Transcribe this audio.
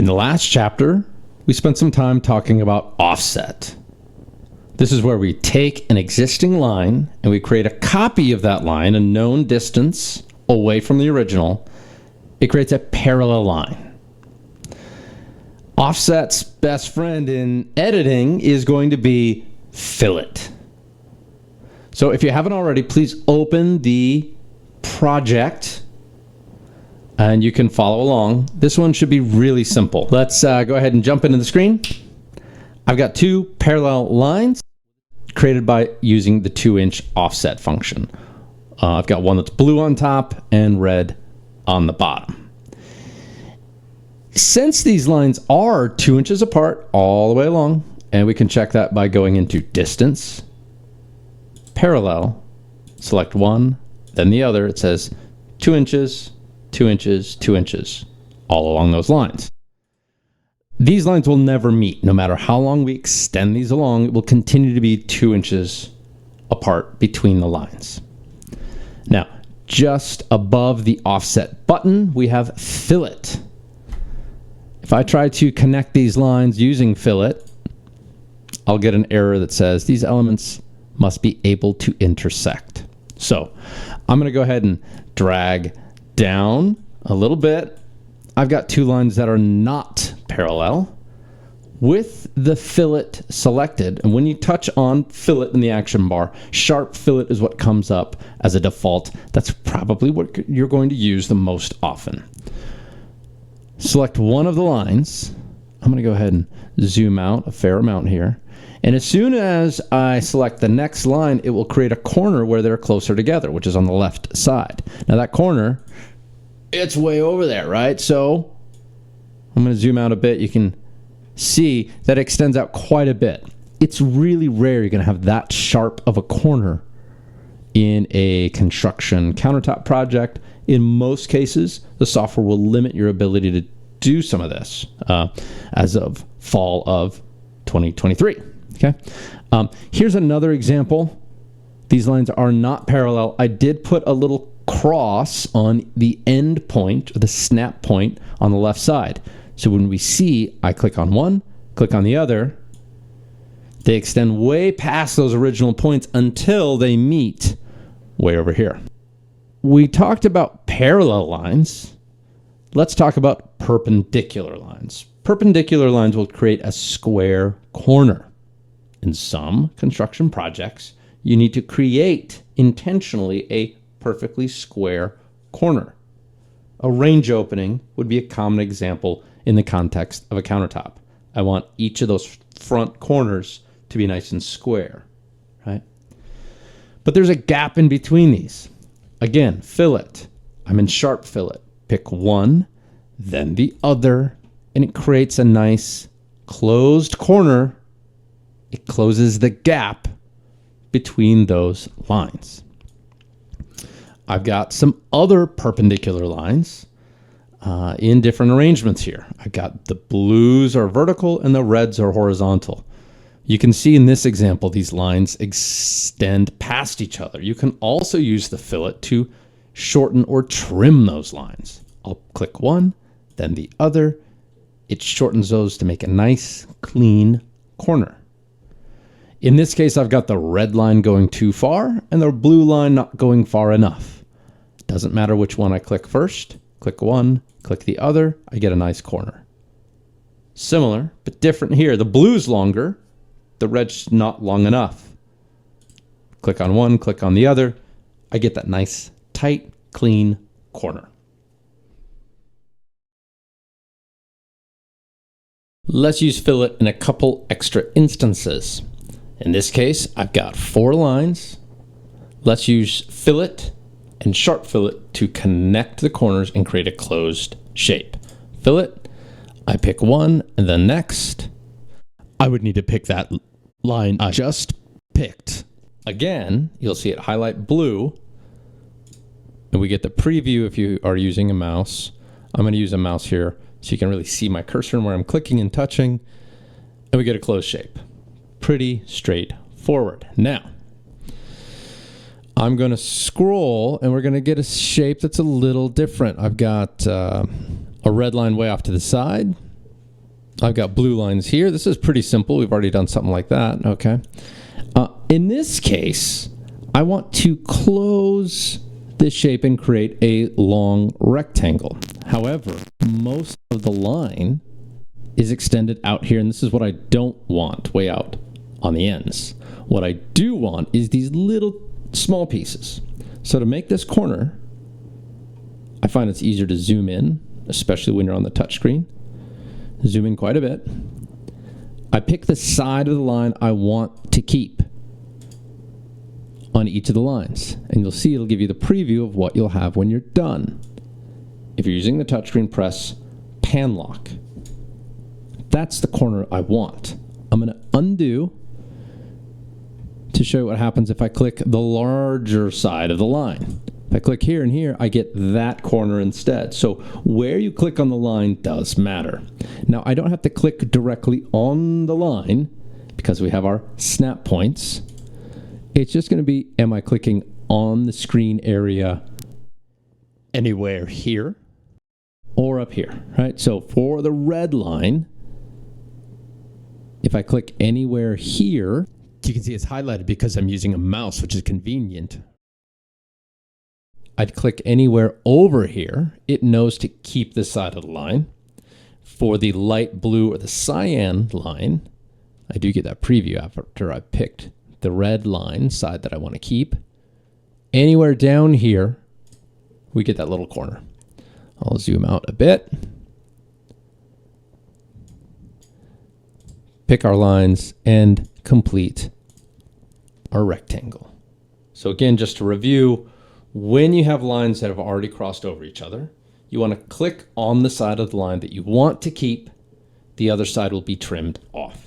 In the last chapter, we spent some time talking about offset. This is where we take an existing line and we create a copy of that line, a known distance away from the original. It creates a parallel line. Offset's best friend in editing is going to be fillet. So if you haven't already, please open the project and you can follow along. This one should be really simple. Let's go ahead and jump into the screen. I've got two parallel lines created by using the 2-inch offset function. I've got one that's blue on top and red on the bottom. Since these lines are 2 inches apart all the way along, and we can check that by going into distance, parallel, select one, then the other, it says 2 inches, 2 inches, 2 inches, all along those lines. These lines will never meet. No matter how long we extend these along, it will continue to be 2 inches apart between the lines. Now, just above the offset button, we have fillet. If I try to connect these lines using fillet, I'll get an error that says these elements must be able to intersect. So I'm going to go ahead and drag down a little bit. I've got two lines that are not parallel with the fillet selected. And when you touch on fillet in the action bar, sharp fillet is what comes up as a default. That's probably what you're going to use the most often. Select one of the lines. I'm going to go ahead and zoom out a fair amount here. And as soon as I select the next line, it will create a corner where they're closer together, which is on the left side. Now that corner, it's way over there, right? So I'm going to zoom out a bit. You can see that it extends out quite a bit. It's really rare you're going to have that sharp of a corner in a construction countertop project. In most cases, the software will limit your ability to do some of this as of fall of 2023. Okay. Here's another example. These lines are not parallel. I did put a little cross on the end point, or the snap point on the left side. So when we see, I click on one, click on the other, they extend way past those original points until they meet way over here. We talked about parallel lines. Let's talk about perpendicular lines. Perpendicular lines will create a square corner. In some construction projects, you need to create intentionally a perfectly square corner. A range opening would be a common example in the context of a countertop. I want each of those front corners to be nice and square, right? But there's a gap in between these. Again, fillet. I'm in sharp fillet. Pick one, then the other, and it creates a nice closed corner. It closes the gap between those lines. I've got some other perpendicular lines in different arrangements here. I've got the blues are vertical and the reds are horizontal. You can see in this example, these lines extend past each other. You can also use the fillet to shorten or trim those lines. I'll click one, then the other. It shortens those to make a nice, clean corner. In this case, I've got the red line going too far and the blue line not going far enough. Doesn't matter which one I click first. Click one, click the other, I get a nice corner. Similar, but different here. The blue's longer, the red's not long enough. Click on one, click on the other, I get that nice, tight, clean corner. Let's use fillet in a couple extra instances. In this case, I've got 4 lines. Let's use fillet and sharp fillet to connect the corners and create a closed shape. Fillet, I pick one, and then next, I would need to pick that line I just picked. Again, you'll see it highlight blue, and we get the preview if you are using a mouse. I'm going to use a mouse here so you can really see my cursor and where I'm clicking and touching, and we get a closed shape. Pretty straightforward. Now, I'm going to scroll and we're going to get a shape that's a little different. I've got a red line way off to the side I've got blue lines here. This is pretty simple. We've already done something like that. Okay. In this case, I want to close this shape and create a long rectangle. However, most of the line is extended out here, and this is what I don't want, way out on the ends. What I do want is these little small pieces. So to make this corner, I find it's easier to zoom in, especially when you're on the touchscreen. Zoom in quite a bit. I pick the side of the line I want to keep on each of the lines, and you'll see it'll give you the preview of what you'll have when you're done. If you're using the touchscreen, press pan lock. That's the corner I want. I'm going to undo to show you what happens if I click the larger side of the line. If I click here and here, I get that corner instead. So where you click on the line does matter. Now, I don't have to click directly on the line because we have our snap points. It's just going to be, am I clicking on the screen area anywhere here or up here, right? So for the red line, if I click anywhere here, you can see it's highlighted because I'm using a mouse, which is convenient. I'd click anywhere over here. It knows to keep this side of the line. For the light blue or the cyan line, I do get that preview after I picked the red line side that I want to keep. Anywhere down here, we get that little corner. I'll zoom out a bit. Pick our lines and complete our rectangle. So again, just to review, when you have lines that have already crossed over each other, you want to click on the side of the line that you want to keep. The other side will be trimmed off.